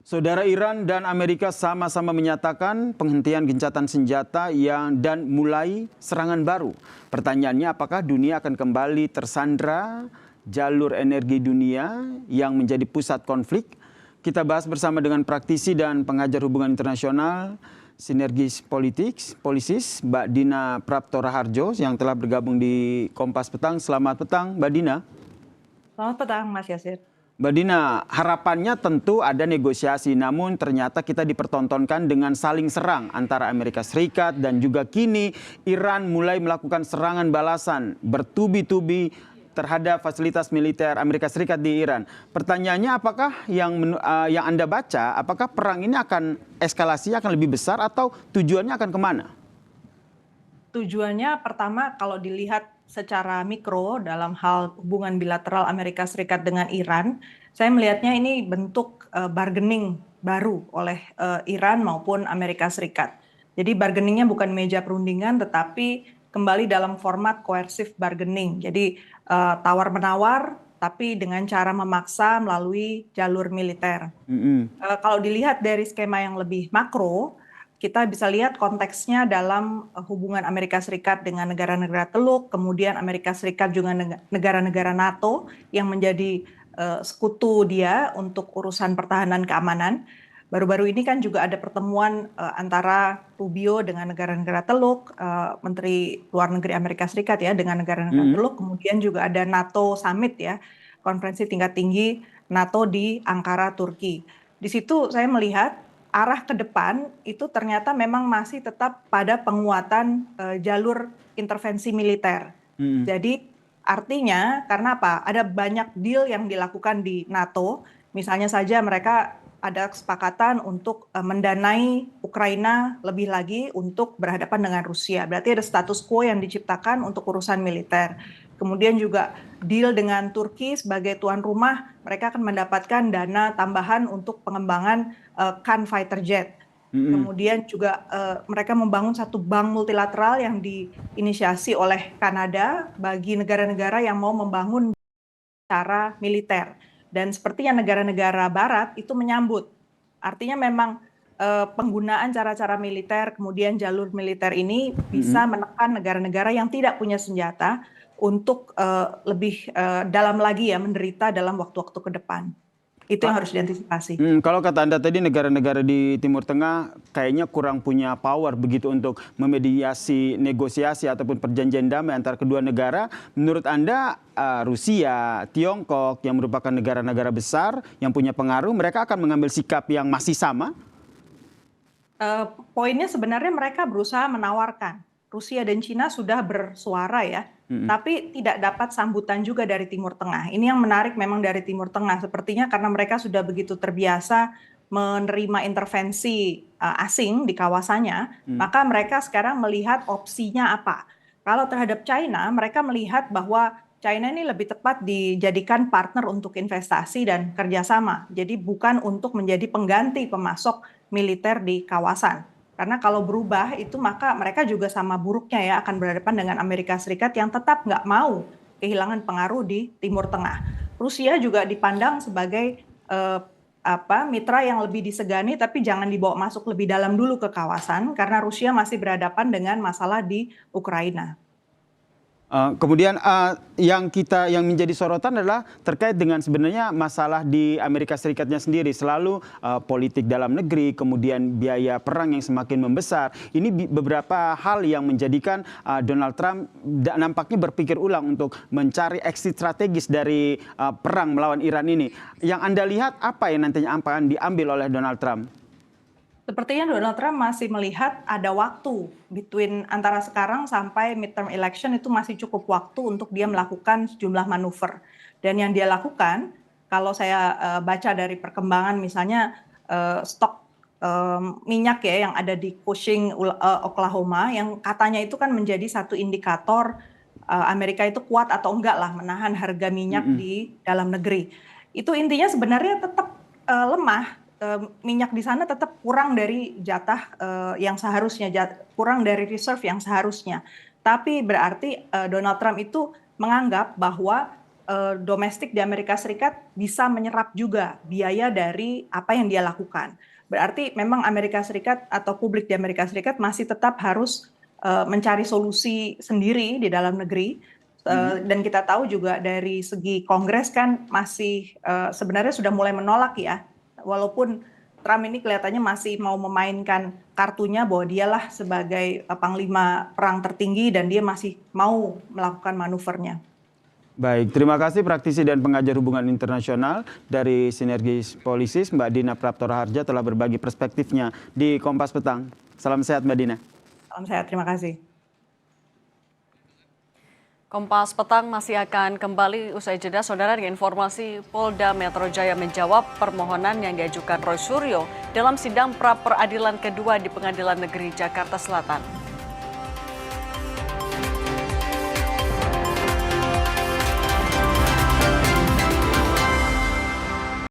Saudara, Iran dan Amerika sama-sama menyatakan penghentian gencatan senjata dan mulai serangan baru. Pertanyaannya, apakah dunia akan kembali tersandra jalur energi dunia yang menjadi pusat konflik? Kita bahas bersama dengan praktisi dan pengajar hubungan internasional Sinergis Polisis, Mbak Dina Prapto Raharjo yang telah bergabung di Kompas Petang. Selamat petang, Mbak Dina. Selamat petang, Mas Yasir. Mbak Dina, harapannya tentu ada negosiasi, namun ternyata kita dipertontonkan dengan saling serang antara Amerika Serikat dan juga kini Iran mulai melakukan serangan balasan bertubi-tubi terhadap fasilitas militer Amerika Serikat di Iran. Pertanyaannya, apakah yang Anda baca, apakah perang ini akan eskalasi, akan lebih besar atau tujuannya akan kemana? Tujuannya pertama kalau dilihat secara mikro dalam hal hubungan bilateral Amerika Serikat dengan Iran, saya melihatnya ini bentuk bargaining baru oleh Iran maupun Amerika Serikat. Jadi bargainingnya bukan meja perundingan tetapi kembali dalam format coercive bargaining. Jadi tawar-menawar tapi dengan cara memaksa melalui jalur militer. Kalau dilihat dari skema yang lebih makro, kita bisa lihat konteksnya dalam hubungan Amerika Serikat dengan negara-negara Teluk, kemudian Amerika Serikat juga negara-negara NATO yang menjadi sekutu dia untuk urusan pertahanan keamanan. Baru-baru ini kan juga ada pertemuan antara Rubio dengan negara-negara Teluk, Menteri Luar Negeri Amerika Serikat ya dengan negara-negara Teluk, kemudian juga ada NATO Summit ya, konferensi tingkat tinggi NATO di Ankara, Turki. Di situ saya melihat arah ke depan itu ternyata memang masih tetap pada penguatan jalur intervensi militer. Jadi artinya karena apa? Ada banyak deal yang dilakukan di NATO. Misalnya saja mereka ada kesepakatan untuk mendanai Ukraina lebih lagi untuk berhadapan dengan Rusia. Berarti ada status quo yang diciptakan untuk urusan militer. Kemudian juga deal dengan Turki sebagai tuan rumah, mereka akan mendapatkan dana tambahan untuk pengembangan Khan fighter jet. Kemudian juga mereka membangun satu bank multilateral yang diinisiasi oleh Kanada bagi negara-negara yang mau membangun secara militer. Dan sepertinya negara-negara barat itu menyambut. Artinya memang penggunaan cara-cara militer, kemudian jalur militer ini bisa menekan negara-negara yang tidak punya senjata untuk lebih dalam lagi ya menderita dalam waktu-waktu ke depan. Itu yang harus diantisipasi. Kalau kata Anda tadi negara-negara di Timur Tengah kayaknya kurang punya power begitu untuk memediasi negosiasi ataupun perjanjian damai antara kedua negara. Menurut Anda Rusia, Tiongkok yang merupakan negara-negara besar yang punya pengaruh, mereka akan mengambil sikap yang masih sama? Poinnya sebenarnya mereka berusaha menawarkan. Rusia dan Cina sudah bersuara ya, tapi tidak dapat sambutan juga dari Timur Tengah. Ini yang menarik memang dari Timur Tengah, sepertinya karena mereka sudah begitu terbiasa menerima intervensi asing di kawasannya, maka mereka sekarang melihat opsinya apa. Kalau terhadap China, mereka melihat bahwa China ini lebih tepat dijadikan partner untuk investasi dan kerjasama. Jadi bukan untuk menjadi pengganti pemasok militer di kawasan. Karena kalau berubah itu maka mereka juga sama buruknya ya akan berhadapan dengan Amerika Serikat yang tetap nggak mau kehilangan pengaruh di Timur Tengah. Rusia juga dipandang sebagai mitra yang lebih disegani tapi jangan dibawa masuk lebih dalam dulu ke kawasan karena Rusia masih berhadapan dengan masalah di Ukraina. Kemudian yang menjadi sorotan adalah terkait dengan sebenarnya masalah di Amerika Serikatnya sendiri, selalu politik dalam negeri, kemudian biaya perang yang semakin membesar. Ini beberapa hal yang menjadikan Donald Trump nampaknya berpikir ulang untuk mencari exit strategis dari perang melawan Iran ini. Yang Anda lihat apa yang nantinya akan diambil oleh Donald Trump? Sepertinya Donald Trump masih melihat ada waktu between antara sekarang sampai midterm election itu masih cukup waktu untuk dia melakukan sejumlah manuver. Dan yang dia lakukan, kalau saya baca dari perkembangan misalnya stok minyak ya yang ada di Cushing, Oklahoma, yang katanya itu kan menjadi satu indikator Amerika itu kuat atau enggak lah menahan harga minyak di dalam negeri. Itu intinya sebenarnya tetap lemah. Minyak di sana tetap kurang dari jatah yang seharusnya, kurang dari reserve yang seharusnya. Tapi berarti Donald Trump itu menganggap bahwa domestik di Amerika Serikat bisa menyerap juga biaya dari apa yang dia lakukan. Berarti memang Amerika Serikat atau publik di Amerika Serikat masih tetap harus mencari solusi sendiri di dalam negeri. Dan kita tahu juga dari segi Kongres kan masih sebenarnya sudah mulai menolak ya, walaupun Trump ini kelihatannya masih mau memainkan kartunya bahwa dialah sebagai panglima perang tertinggi dan dia masih mau melakukan manuvernya. Baik, terima kasih praktisi dan pengajar hubungan internasional dari Sinergis Polisis, Mbak Dina Praptora Harja telah berbagi perspektifnya di Kompas Petang. Salam sehat Mbak Dina. Salam sehat, terima kasih. Kompas Petang masih akan kembali usai jeda, saudara, dengan informasi Polda Metro Jaya menjawab permohonan yang diajukan Roy Suryo dalam sidang pra peradilan kedua di Pengadilan Negeri Jakarta Selatan.